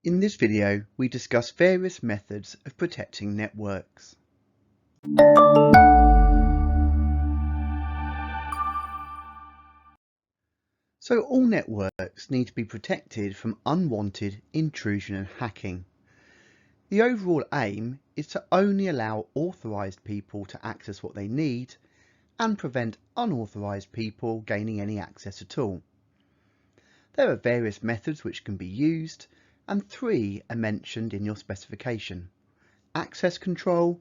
In this video, we discuss various methods of protecting networks. So all networks need to be protected from unwanted intrusion and hacking. The overall aim is to only allow authorised people to access what they need and prevent unauthorised people gaining any access at all. There are various methods which can be used, and 3 are mentioned in your specification: access control,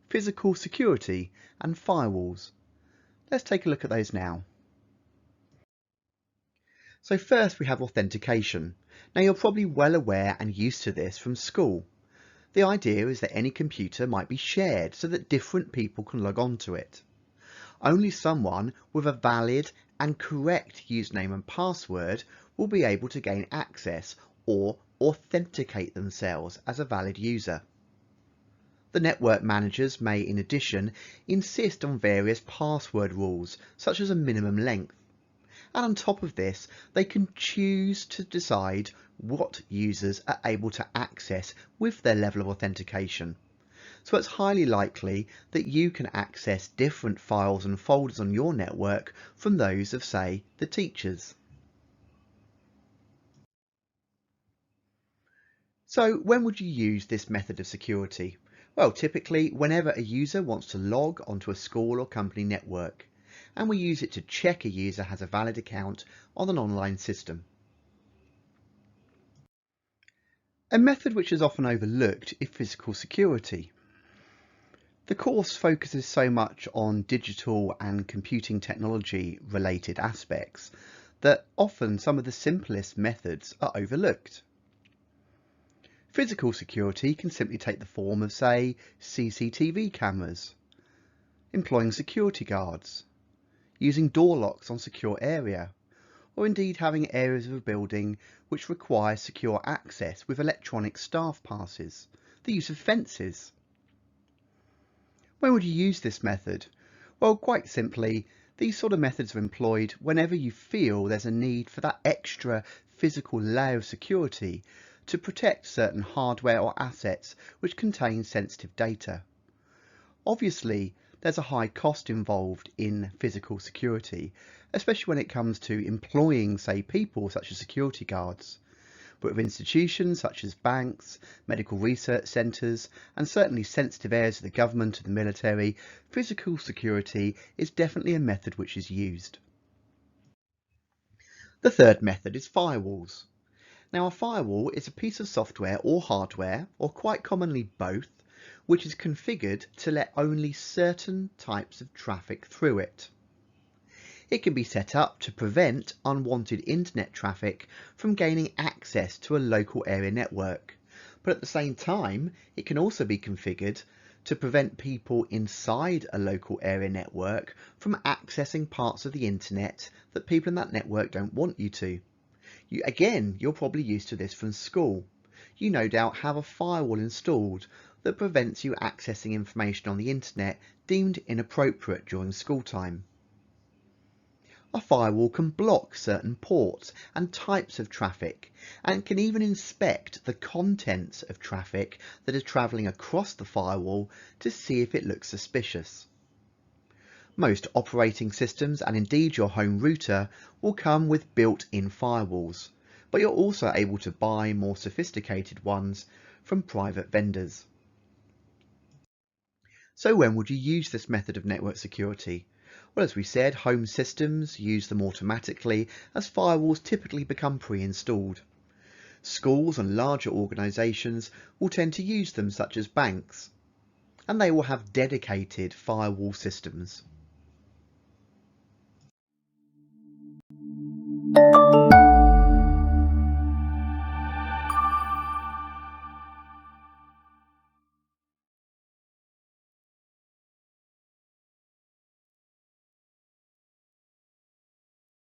physical security and firewalls. Let's take a look at those now. So first we have authentication. Now you're probably well aware and used to this from school. The idea is that any computer might be shared so that different people can log on to it. Only someone with a valid and correct username and password will be able to gain access or authenticate themselves as a valid user. The network managers may, in addition, insist on various password rules, such as a minimum length. And on top of this, they can choose to decide what users are able to access with their level of authentication. So it's highly likely that you can access different files and folders on your network from those of, say, the teachers. So when would you use this method of security? Well, typically whenever a user wants to log onto a school or company network, and we use it to check a user has a valid account on an online system. A method which is often overlooked is physical security. The course focuses so much on digital and computing technology related aspects that often some of the simplest methods are overlooked. Physical security can simply take the form of, say, CCTV cameras, employing security guards, using door locks on secure area, or indeed having areas of a building which require secure access with electronic staff passes, the use of fences. When would you use this method? Well, quite simply, these sort of methods are employed whenever you feel there's a need for that extra physical layer of security to protect certain hardware or assets which contain sensitive data. Obviously, there's a high cost involved in physical security, especially when it comes to employing, say, people such as security guards. But with institutions such as banks, medical research centres, and certainly sensitive areas of the government and the military, physical security is definitely a method which is used. The third method is firewalls. Now, a firewall is a piece of software or hardware, or quite commonly both, which is configured to let only certain types of traffic through it. It can be set up to prevent unwanted internet traffic from gaining access to a local area network, but at the same time it can also be configured to prevent people inside a local area network from accessing parts of the internet that people in that network don't want you to. You're probably used to this from school. You no doubt have a firewall installed that prevents you accessing information on the internet deemed inappropriate during school time. A firewall can block certain ports and types of traffic, and can even inspect the contents of traffic that is travelling across the firewall to see if it looks suspicious. Most operating systems, and indeed your home router, will come with built-in firewalls, but you're also able to buy more sophisticated ones from private vendors. So when would you use this method of network security? Well, as we said, home systems use them automatically as firewalls typically become pre-installed. Schools and larger organisations will tend to use them, such as banks, and they will have dedicated firewall systems.